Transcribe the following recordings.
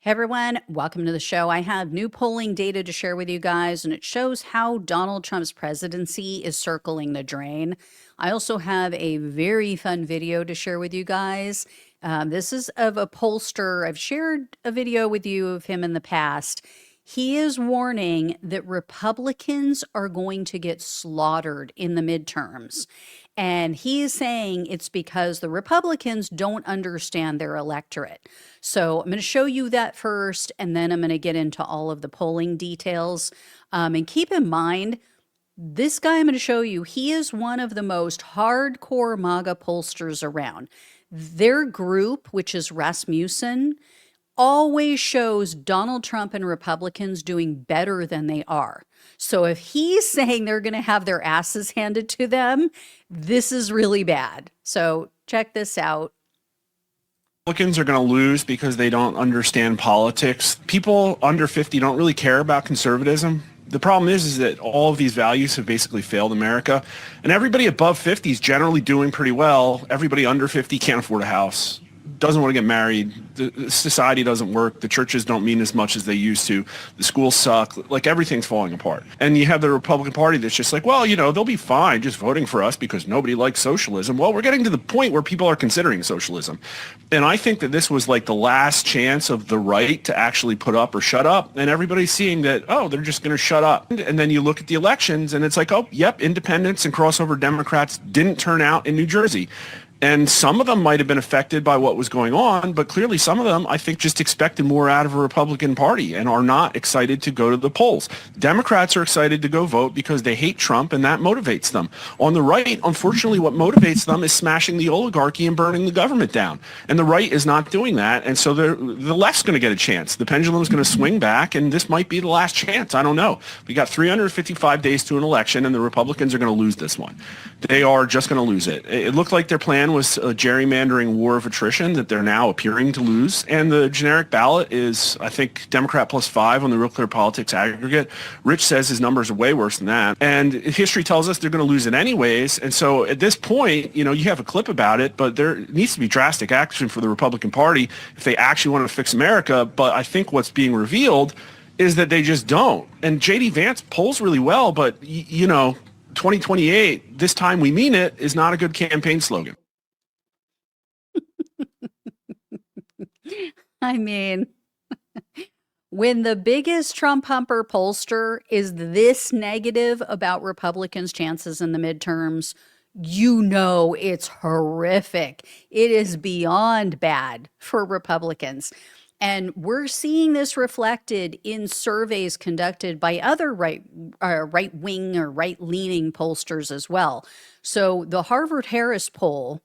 Hey everyone, welcome to the show. I have new polling data to share with you guys, and it shows how Donald Trump's presidency is circling the drain. I also have a very fun video to share with you guys. This is of a pollster. I've shared a video with you of him in the past. He is warning that Republicans are going to get slaughtered in the midterms. And he is saying it's because the Republicans don't understand their electorate. So I'm going to show you that first, and then I'm going to get into all of the polling details. And keep in mind, this guy I'm going to show you, he is one of the most hardcore MAGA pollsters around. Their group, which is Rasmussen, always shows Donald Trump and Republicans doing better than they are. So if he's saying they're going to have their asses handed to them, this is really bad. So check this out. Republicans are going to lose because they don't understand politics. People under 50 don't really care about conservatism. The problem is that all of these values have basically failed America, and everybody above 50 is generally doing pretty well. Everybody under 50 can't afford a house, doesn't want to get married, the society doesn't work, the churches don't mean as much as they used to, the schools suck, like everything's falling apart. And you have the Republican Party that's just like, well, you know, they'll be fine just voting for us because nobody likes socialism. Well, we're getting to the point where people are considering socialism. And I think that this was like the last chance of the right to actually put up or shut up. And everybody's seeing that, oh, they're just going to shut up. And then you look at the elections and it's like, oh, yep, independents and crossover Democrats didn't turn out in New Jersey. And some of them might have been affected by what was going on, but clearly some of them, I think, just expected more out of a Republican Party and are not excited to go to the polls. Democrats are excited to go vote because they hate Trump, and that motivates them. On the right, unfortunately, what motivates them is smashing the oligarchy and burning the government down. And the right is not doing that, and so the left's going to get a chance. The pendulum's going to swing back, and this might be the last chance. I don't know. We got 355 days to an election, and the Republicans are going to lose this one. They are just going to lose it. It looked like their plan was a gerrymandering war of attrition that they're now appearing to lose. And the generic ballot is, I think, Democrat +5 on the Real Clear Politics aggregate. Rich says his numbers are way worse than that. And history tells us they're going to lose it anyways. And so at this point, you know, you have a clip about it, but there needs to be drastic action for the Republican Party if they actually want to fix America. But I think what's being revealed is that they just don't. And J.D. Vance polls really well, but, you know, 2028, this time we mean it, is not a good campaign slogan. I mean, when the biggest Trump humper pollster is this negative about Republicans' chances in the midterms, you know it's horrific. It is beyond bad for Republicans. And we're seeing this reflected in surveys conducted by other right-wing or right-leaning pollsters as well. So the Harvard-Harris poll,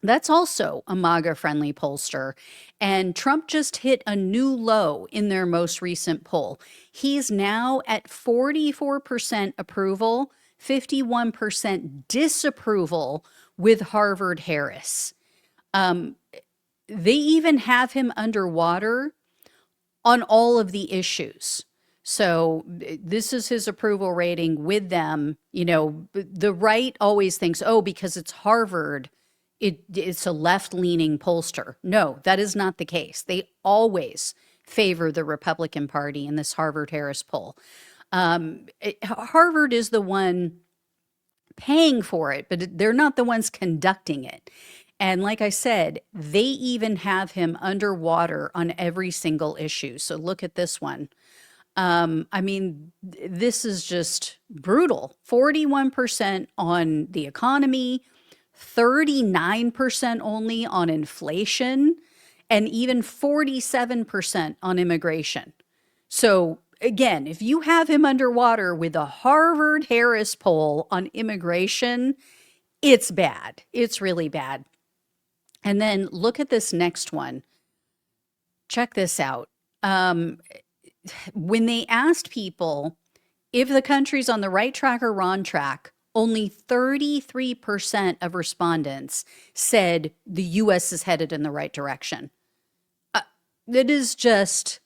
that's also a MAGA-friendly pollster. And Trump just hit a new low in their most recent poll. He's now at 44% approval, 51% disapproval with Harvard-Harris. They even have him underwater on all of the issues. So this is his approval rating with them. You know, the right always thinks, oh, because it's Harvard, it's a left-leaning pollster. No, that is not the case. They always favor the Republican Party in this Harvard-Harris poll. Harvard is the one paying for it, but they're not the ones conducting it. And like I said, they even have him underwater on every single issue. So look at this one. I mean, this is just brutal. 41% on the economy, 39% only on inflation, and even 47% on immigration. So again, if you have him underwater with a Harvard-Harris poll on immigration, it's bad. It's really bad. And then look at this next one. Check this out. When they asked people if the country's on the right track or wrong track, only 33% of respondents said the U.S. is headed in the right direction. It is just,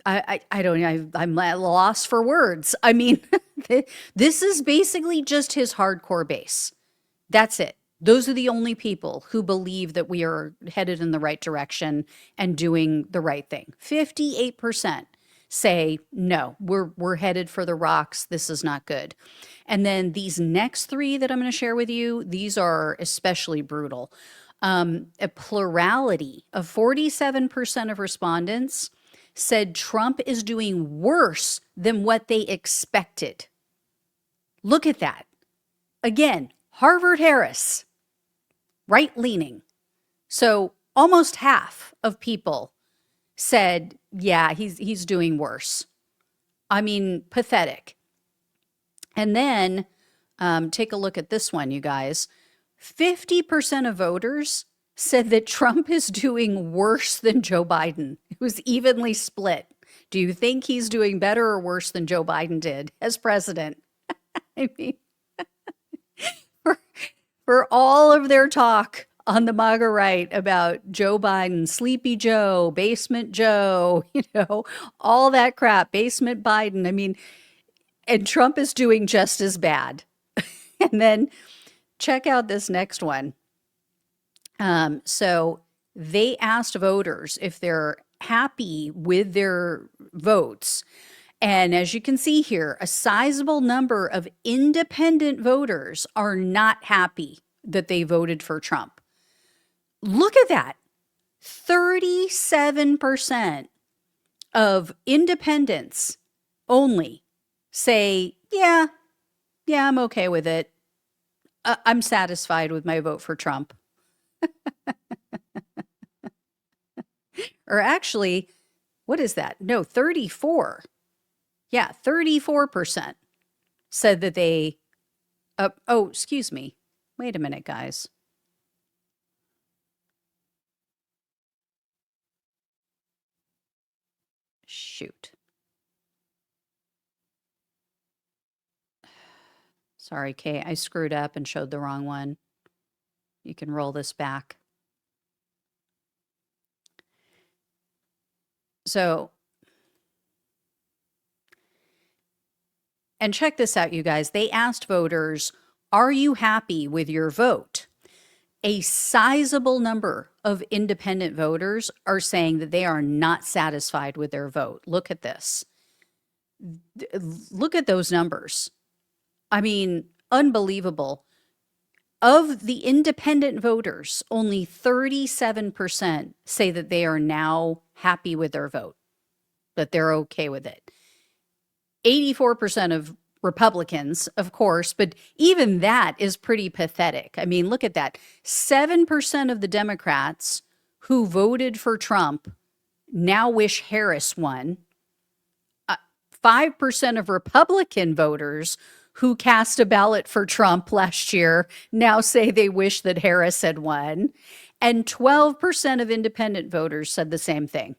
I don't know, I'm at a loss for words. I mean, this is basically just his hardcore base. That's it. Those are the only people who believe that we are headed in the right direction and doing the right thing. 58% say, no, we're headed for the rocks. This is not good. And then these next three that I'm going to share with you, these are especially brutal. A plurality of 47% of respondents said Trump is doing worse than what they expected. Look at that. Again, Harvard Harris, right leaning. So almost half of people said, yeah, he's doing worse. I mean, pathetic. And then take a look at this one, you guys. 50% of voters said that Trump is doing worse than Joe Biden. It was evenly split. Do you think he's doing better or worse than Joe Biden did as president? I mean, for all of their talk on the MAGA right about Joe Biden, Sleepy Joe, Basement Joe, all that crap, Basement Biden. I mean, and Trump is doing just as bad. And then check out this next one. So they asked voters if they're happy with their votes. And as you can see here, a sizable number of independent voters are not happy that they voted for Trump. Look at that. 37% of independents only say, yeah, I'm okay with it. I'm satisfied with my vote for Trump. Or actually, what is that? No, 34. Yeah, 34% said that they, oh, excuse me. Wait a minute, guys. Shoot. Sorry, Kay, I screwed up and showed the wrong one. You can roll this back. So, and check this out, you guys. They asked voters, are you happy with your vote? A sizable number of independent voters are saying that they are not satisfied with their vote. Look at this. Look at those numbers. I mean, unbelievable. Of the independent voters, only 37% say that they are now happy with their vote, that they're okay with it. 84% of Republicans, of course, but even that is pretty pathetic. I mean, look at that. 7% of the Democrats who voted for Trump now wish Harris won. 5% of Republican voters who cast a ballot for Trump last year now say they wish that Harris had won. And 12% of independent voters said the same thing.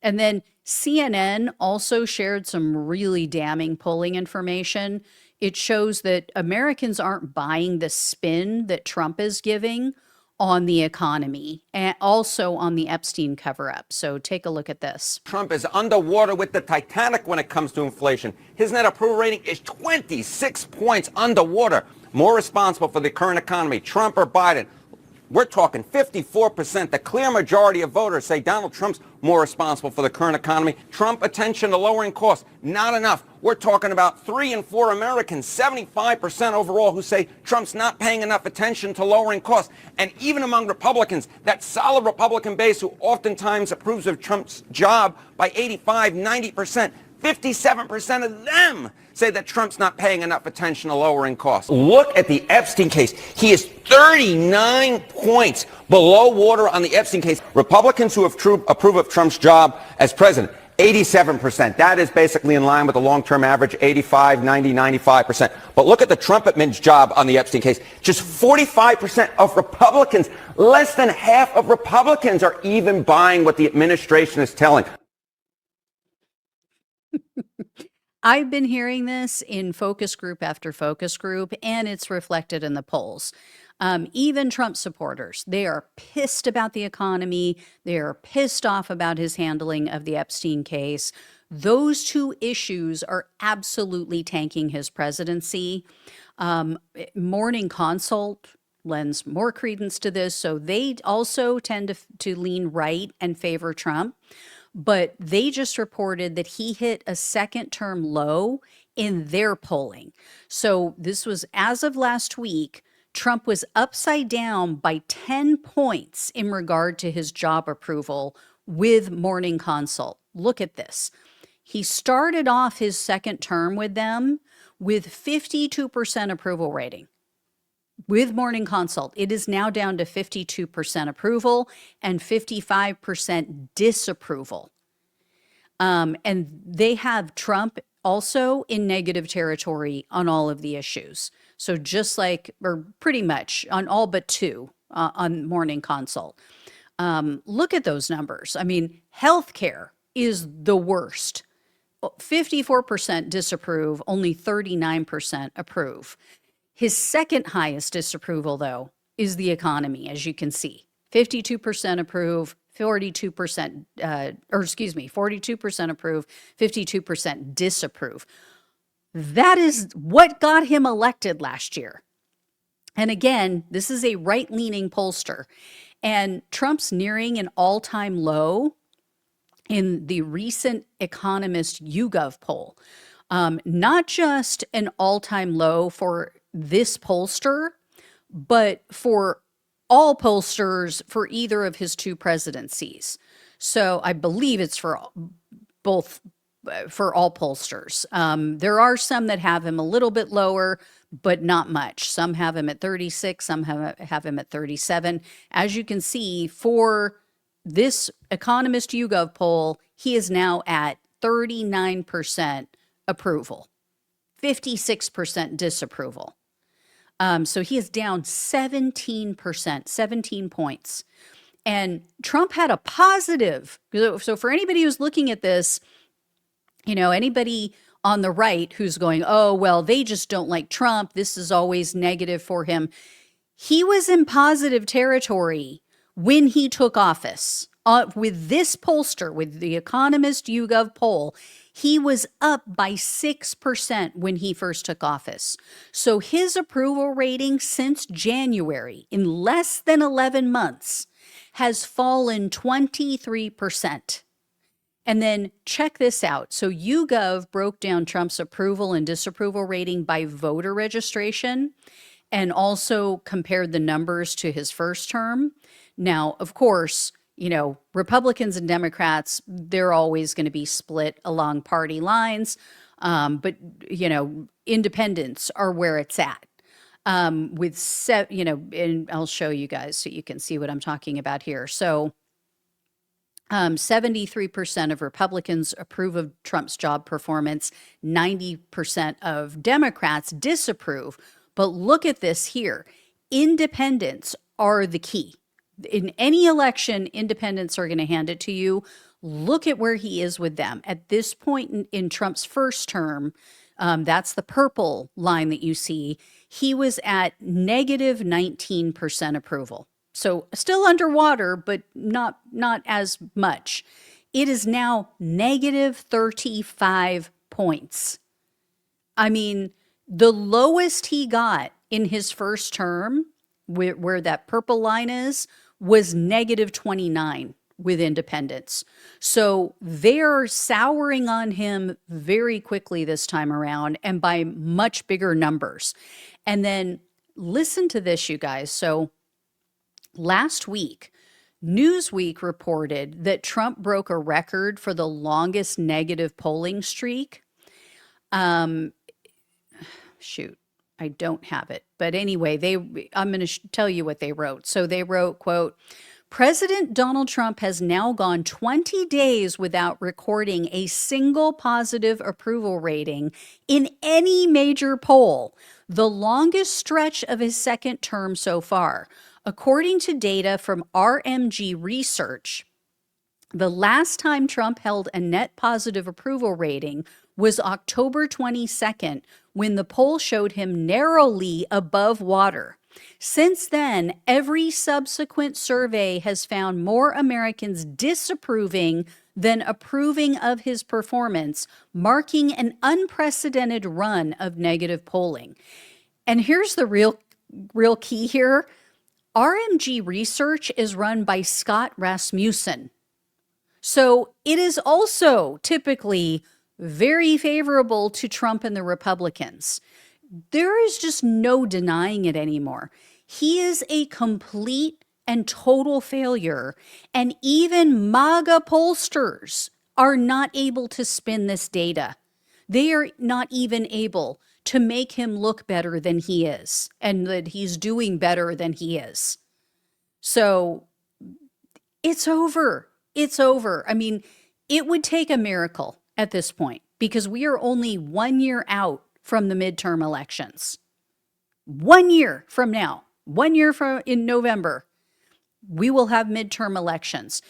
And then CNN also shared some really damning polling information. It shows that Americans aren't buying the spin that Trump is giving on the economy and also on the Epstein cover-up. So take a look at this. Trump is underwater with the Titanic when it comes to inflation. His net approval rating is 26 points underwater. More responsible for the current economy, Trump or Biden? We're talking 54%. The clear majority of voters say Donald Trump's more responsible for the current economy. Trump attention to lowering costs. Not enough. We're talking about 3 in 4 Americans, 75% overall, who say Trump's not paying enough attention to lowering costs. And even among Republicans, that solid Republican base who oftentimes approves of Trump's job by 85, 90%, 57% of them say that Trump's not paying enough attention to lowering costs. Look at the Epstein case. He is 39 points below water on the Epstein case. Republicans who approve of Trump's job as president, 87%. That is basically in line with the long-term average, 85, 90, 95%. But look at the Trump admin's job on the Epstein case. Just 45% of Republicans, less than half of Republicans are even buying what the administration is telling. I've been hearing this in focus group after focus group, and it's reflected in the polls. Even Trump supporters, they are pissed about the economy. They are pissed off about his handling of the Epstein case. Those two issues are absolutely tanking his presidency. Morning Consult lends more credence to this. So they also tend to lean right and favor Trump. But they just reported that he hit a second term low in their polling. So this was as of last week. Trump was upside down by 10 points in regard to his job approval with Morning Consult. Look at this. He started off his second term with them with 52% approval rating. With Morning Consult, it is now down to 52% approval and 55% disapproval. And they have Trump also in negative territory on all of the issues. So just like, or pretty much on all but two on Morning Consult. Look at those numbers. I mean, healthcare is the worst. 54% disapprove, only 39% approve. His second highest disapproval, though, is the economy, as you can see. 52% approve, 42%, 42% approve, 52% disapprove. That is what got him elected last year. And again, this is a right-leaning pollster. And Trump's nearing an all-time low in the recent Economist YouGov poll. Not just an all-time low for this pollster, but for all pollsters for either of his two presidencies. So I believe it's for both, for all pollsters. There are some that have him a little bit lower, but not much. Some have him at 36, some have him at 37. As you can see, for this Economist YouGov poll, he is now at 39% approval, 56% disapproval. So he is down 17%, 17 points. And Trump had a positive. So for anybody who's looking at this, you know, anybody on the right who's going, oh, well, they just don't like Trump. This is always negative for him. He was in positive territory when he took office. With this pollster, with the Economist YouGov poll, he was up by 6% when he first took office. So his approval rating since January, in less than 11 months, has fallen 23%. And then check this out. So YouGov broke down Trump's approval and disapproval rating by voter registration and also compared the numbers to his first term. Now, of course, you know, Republicans and Democrats, they're always going to be split along party lines. But, you know, independents are where it's at. And I'll show you guys so you can see what I'm talking about here. So 73% of Republicans approve of Trump's job performance. 90% of Democrats disapprove. But look at this here. Independents are the key. In any election, independents are going to hand it to you. Look at where he is with them. At this point in Trump's first term, that's the purple line that you see, he was at negative 19% approval. So still underwater, but not as much. It is now negative 35 points. I mean, the lowest he got in his first term, where that purple line is, was negative 29 with independents. So they're souring on him very quickly this time around and by much bigger numbers. And then listen to this, you guys. So last week, Newsweek reported that Trump broke a record for the longest negative polling streak. Shoot. I don't have it. But anyway, I'm going to tell you what they wrote. So they wrote, quote, President Donald Trump has now gone 20 days without recording a single positive approval rating in any major poll, the longest stretch of his second term so far. According to data from RMG Research, the last time Trump held a net positive approval rating was October 22nd, when the poll showed him narrowly above water. Since then, every subsequent survey has found more Americans disapproving than approving of his performance, marking an unprecedented run of negative polling. And here's the real real key here. RMG research is run by Scott Rasmussen. So it is also typically very favorable to Trump and the Republicans. There is just no denying it anymore. He is a complete and total failure. And even MAGA pollsters are not able to spin this data. They are not even able to make him look better than he is and that he's doing better than he is. So it's over. It's over. I mean, it would take a miracle at this point because we are only 1 year out from the midterm elections. 1 year from now, 1 year from in November, we will have midterm elections.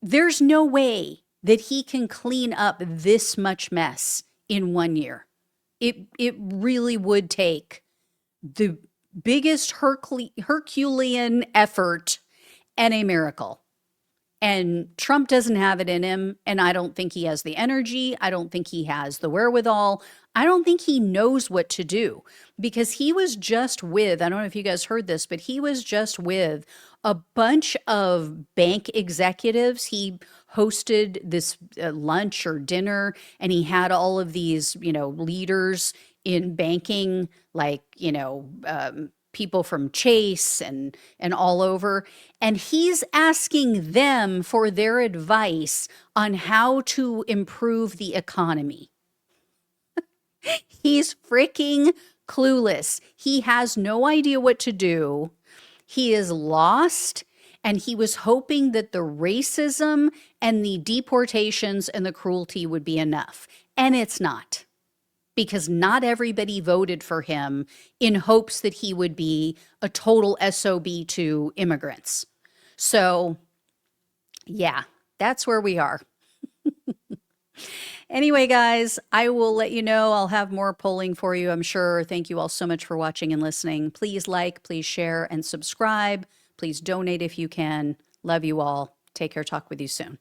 There's no way that he can clean up this much mess in 1 year. It really would take the biggest Herculean effort and a miracle. And Trump doesn't have it in him, and I don't think he has the energy. I don't think he has the wherewithal. I don't think he knows what to do because he was just with, I don't know if you guys heard this, but he was just with a bunch of bank executives. He hosted this lunch or dinner, and he had all of these, leaders in banking, like, people from Chase and all over. And he's asking them for their advice on how to improve the economy. He's freaking clueless. He has no idea what to do. He is lost. And he was hoping that the racism and the deportations and the cruelty would be enough. And it's not. Because not everybody voted for him in hopes that he would be a total SOB to immigrants. So, yeah, that's where we are. Anyway, guys, I will let you know. I'll have more polling for you, I'm sure. Thank you all so much for watching and listening. Please like, please share, and subscribe. Please donate if you can. Love you all. Take care. Talk with you soon.